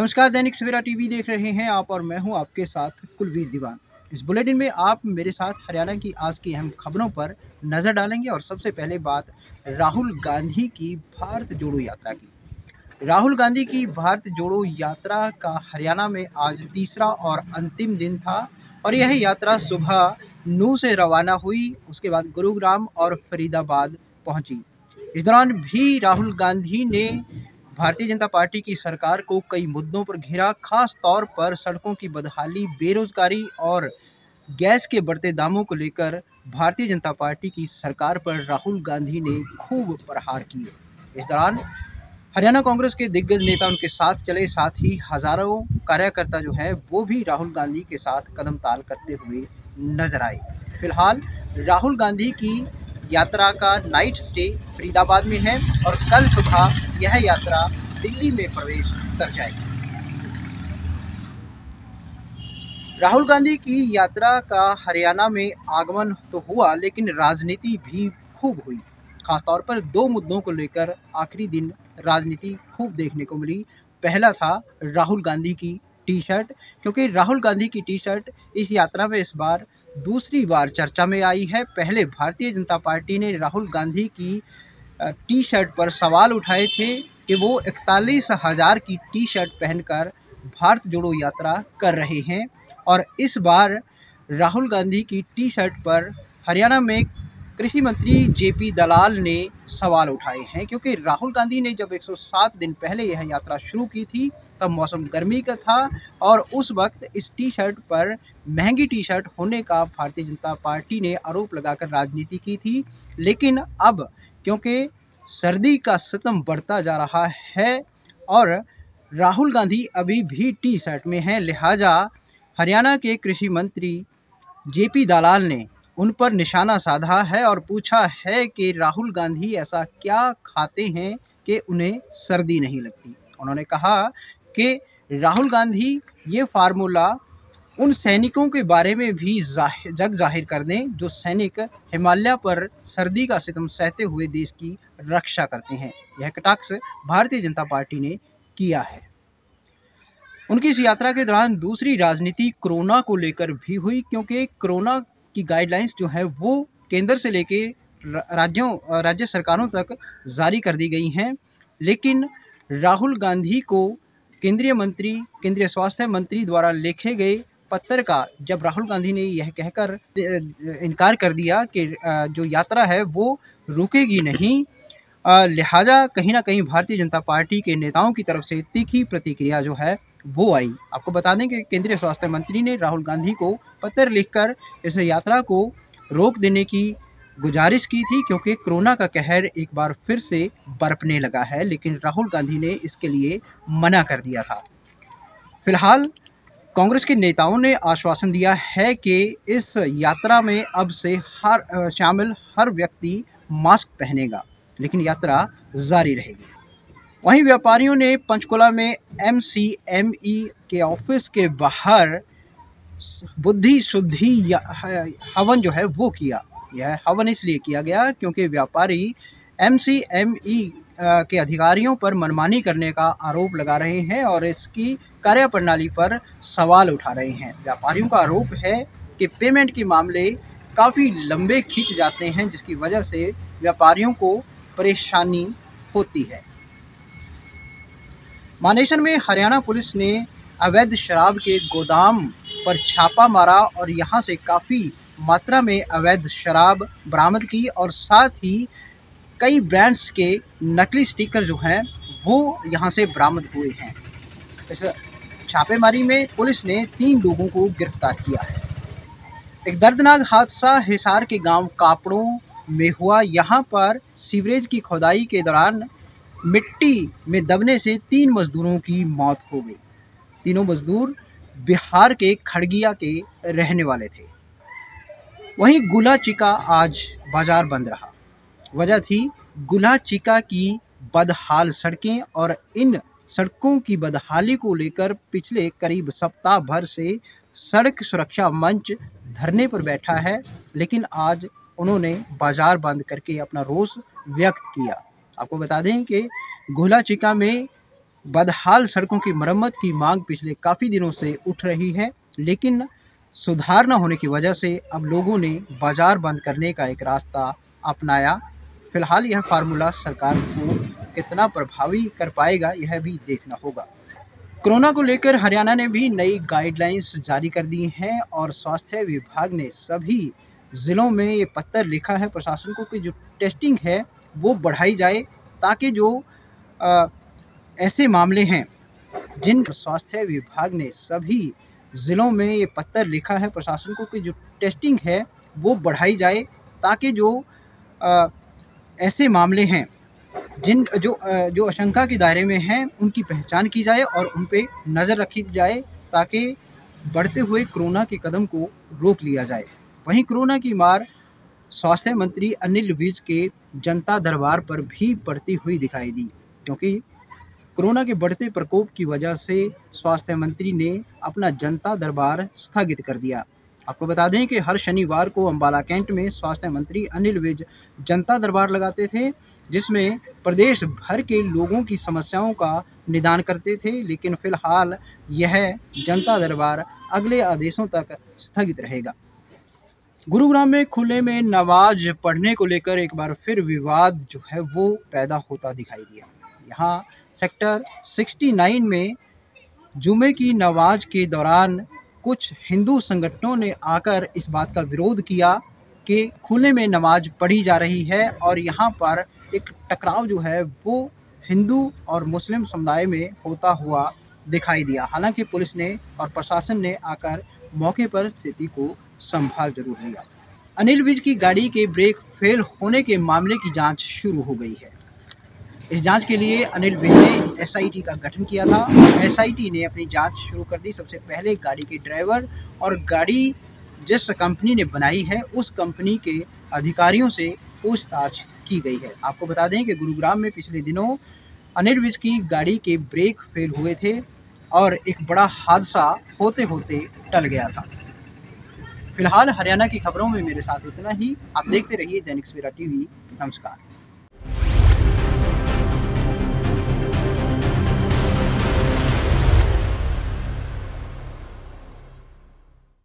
नमस्कार, दैनिक सवेरा टीवी देख रहे हैं आप और मैं हूं आपके साथ कुलवीर दीवान। इस बुलेटिन में आप मेरे साथ हरियाणा की आज की अहम खबरों पर नजर डालेंगे और सबसे पहले बात राहुल गांधी की भारत जोड़ो यात्रा की। राहुल गांधी की भारत जोड़ो यात्रा का हरियाणा में आज तीसरा और अंतिम दिन था और यह यात्रा सुबह नू से रवाना हुई। उसके बाद गुरुग्राम और फरीदाबाद पहुंची। इस दौरान भी राहुल गांधी ने भारतीय जनता पार्टी की सरकार को कई मुद्दों पर घेरा, खास तौर पर सड़कों की बदहाली, बेरोजगारी और गैस के बढ़ते दामों को लेकर भारतीय जनता पार्टी की सरकार पर राहुल गांधी ने खूब प्रहार किए। इस दौरान हरियाणा कांग्रेस के दिग्गज नेता उनके साथ चले, साथ ही हजारों कार्यकर्ता जो है वो भी राहुल गांधी के साथ कदम ताल करते हुए नजर आए। फिलहाल राहुल गांधी की यात्रा का नाइट स्टे फरीदाबाद में है और कल सुबह यह यात्रा दिल्ली में प्रवेश कर जाएगी। राहुल गांधी की यात्रा का हरियाणा में आगमन तो हुआ, लेकिन राजनीति भी खूब हुई। खासतौर पर दो मुद्दों को लेकर आखिरी दिन राजनीति खूब देखने को मिली। पहला था राहुल गांधी की टी शर्ट, क्योंकि राहुल गांधी की टी शर्ट इस यात्रा में इस बार दूसरी बार चर्चा में आई है। पहले भारतीय जनता पार्टी ने राहुल गांधी की टी शर्ट पर सवाल उठाए थे कि वो 41,000 की टी शर्ट पहनकर भारत जोड़ो यात्रा कर रहे हैं, और इस बार राहुल गांधी की टी शर्ट पर हरियाणा में कृषि मंत्री जेपी दलाल ने सवाल उठाए हैं, क्योंकि राहुल गांधी ने जब 107 दिन पहले यह यात्रा शुरू की थी तब मौसम गर्मी का था और उस वक्त इस टी शर्ट पर महंगी टी शर्ट होने का भारतीय जनता पार्टी ने आरोप लगाकर राजनीति की थी। लेकिन अब क्योंकि सर्दी का सितम बढ़ता जा रहा है और राहुल गांधी अभी भी टी शर्ट में हैं, लिहाजा हरियाणा के कृषि मंत्री जेपी दलाल ने उन पर निशाना साधा है और पूछा है कि राहुल गांधी ऐसा क्या खाते हैं कि उन्हें सर्दी नहीं लगती। उन्होंने कहा कि राहुल गांधी ये फार्मूला उन सैनिकों के बारे में भी जग जाहिर कर दें जो सैनिक हिमालय पर सर्दी का सितम सहते हुए देश की रक्षा करते हैं। यह कटाक्ष भारतीय जनता पार्टी ने किया है। उनकी इस यात्रा के दौरान दूसरी राजनीति कोरोना को लेकर भी हुई, क्योंकि कोरोना की गाइडलाइंस जो है वो केंद्र से लेके राज्य सरकारों तक जारी कर दी गई हैं। लेकिन राहुल गांधी को केंद्रीय स्वास्थ्य मंत्री द्वारा लिखे गए पत्र का जब राहुल गांधी ने यह कहकर इनकार कर दिया कि जो यात्रा है वो रुकेगी नहीं, लिहाजा कहीं ना कहीं भारतीय जनता पार्टी के नेताओं की तरफ से तीखी प्रतिक्रिया जो है वो आई। आपको बता दें कि केंद्रीय स्वास्थ्य मंत्री ने राहुल गांधी को पत्र लिखकर इस यात्रा को रोक देने की गुजारिश की थी, क्योंकि कोरोना का कहर एक बार फिर से बरपने लगा है, लेकिन राहुल गांधी ने इसके लिए मना कर दिया था। फिलहाल कांग्रेस के नेताओं ने आश्वासन दिया है कि इस यात्रा में अब से शामिल हर व्यक्ति मास्क पहनेगा, लेकिन यात्रा जारी रहेगी। वहीं व्यापारियों ने पंचकुला में MCME के ऑफिस के बाहर बुद्धि शुद्धि हवन जो है वो किया। यह हवन इसलिए किया गया क्योंकि व्यापारी MCME के अधिकारियों पर मनमानी करने का आरोप लगा रहे हैं और इसकी कार्यप्रणाली पर सवाल उठा रहे हैं। व्यापारियों का आरोप है कि पेमेंट के मामले काफ़ी लंबे खींच जाते हैं, जिसकी वजह से व्यापारियों को परेशानी होती है। मानेसर में हरियाणा पुलिस ने अवैध शराब के गोदाम पर छापा मारा और यहां से काफ़ी मात्रा में अवैध शराब बरामद की और साथ ही कई ब्रांड्स के नकली स्टिकर जो हैं वो यहां से बरामद हुए हैं। इस छापेमारी में पुलिस ने 3 लोगों को गिरफ्तार किया है। एक दर्दनाक हादसा हिसार के गांव कापड़ों में हुआ। यहां पर सीवरेज की खोदाई के दौरान मिट्टी में दबने से 3 मजदूरों की मौत हो गई। तीनों मजदूर बिहार के खड़गिया के रहने वाले थे। वहीं गुला चिका आज बाजार बंद रहा। वजह थी गुला चिका की बदहाल सड़कें, और इन सड़कों की बदहाली को लेकर पिछले करीब सप्ताह भर से सड़क सुरक्षा मंच धरने पर बैठा है, लेकिन आज उन्होंने बाजार बंद करके अपना रोष व्यक्त किया। आपको बता दें कि गुला चिका में बदहाल सड़कों की मरम्मत की मांग पिछले काफ़ी दिनों से उठ रही है, लेकिन सुधार न होने की वजह से अब लोगों ने बाजार बंद करने का एक रास्ता अपनाया। फिलहाल यह फार्मूला सरकार को कितना प्रभावी कर पाएगा, यह भी देखना होगा। कोरोना को लेकर हरियाणा ने भी नई गाइडलाइंस जारी कर दी हैं और स्वास्थ्य विभाग ने सभी ज़िलों में ये पत्र लिखा है प्रशासन को कि जो टेस्टिंग है वो बढ़ाई जाए, ताकि जो अ, ऐसे मामले हैं जिन स्वास्थ्य विभाग ने सभी ज़िलों में ये पत्र लिखा है प्रशासन को कि जो टेस्टिंग है वो बढ़ाई जाए, ताकि जो अ, ऐसे मामले हैं जो आशंका के दायरे में हैं उनकी पहचान की जाए और उन पे नज़र रखी जाए, ताकि बढ़ते हुए कोरोना के कदम को रोक लिया जाए। वहीं कोरोना की मार स्वास्थ्य मंत्री अनिल विज के जनता दरबार पर भी पड़ती हुई दिखाई दी, क्योंकि कोरोना के बढ़ते प्रकोप की वजह से स्वास्थ्य मंत्री ने अपना जनता दरबार स्थगित कर दिया। आपको बता दें कि हर शनिवार को अम्बाला कैंट में स्वास्थ्य मंत्री अनिल विज जनता दरबार लगाते थे, जिसमें प्रदेश भर के लोगों की समस्याओं का निदान करते थे। लेकिन फिलहाल यह जनता दरबार अगले आदेशों तक स्थगित रहेगा। गुरुग्राम में खुले में नमाज पढ़ने को लेकर एक बार फिर विवाद जो है वो पैदा होता दिखाई दिया। यहाँ सेक्टर 69 में जुमे की नमाज के दौरान कुछ हिंदू संगठनों ने आकर इस बात का विरोध किया कि खुले में नमाज पढ़ी जा रही है, और यहाँ पर एक टकराव जो है वो हिंदू और मुस्लिम समुदाय में होता हुआ दिखाई दिया। हालांकि पुलिस ने और प्रशासन ने आकर मौके पर स्थिति को संभाल जरूर लिया। अनिल विज की गाड़ी के ब्रेक फेल होने के मामले की जांच शुरू हो गई है। इस जांच के लिए अनिल विज ने एसआईटी का गठन किया था। एसआईटी ने अपनी जांच शुरू कर दी। सबसे पहले गाड़ी के ड्राइवर और गाड़ी जिस कंपनी ने बनाई है उस कंपनी के अधिकारियों से पूछताछ की गई है। आपको बता दें कि गुरुग्राम में पिछले दिनों अनिल विज की गाड़ी के ब्रेक फेल हुए थे और एक बड़ा हादसा होते होते टल गया था। फिलहाल हरियाणा की खबरों में मेरे साथ इतना ही। आप देखते रहिए दैनिक सवेरा टीवी। नमस्कार।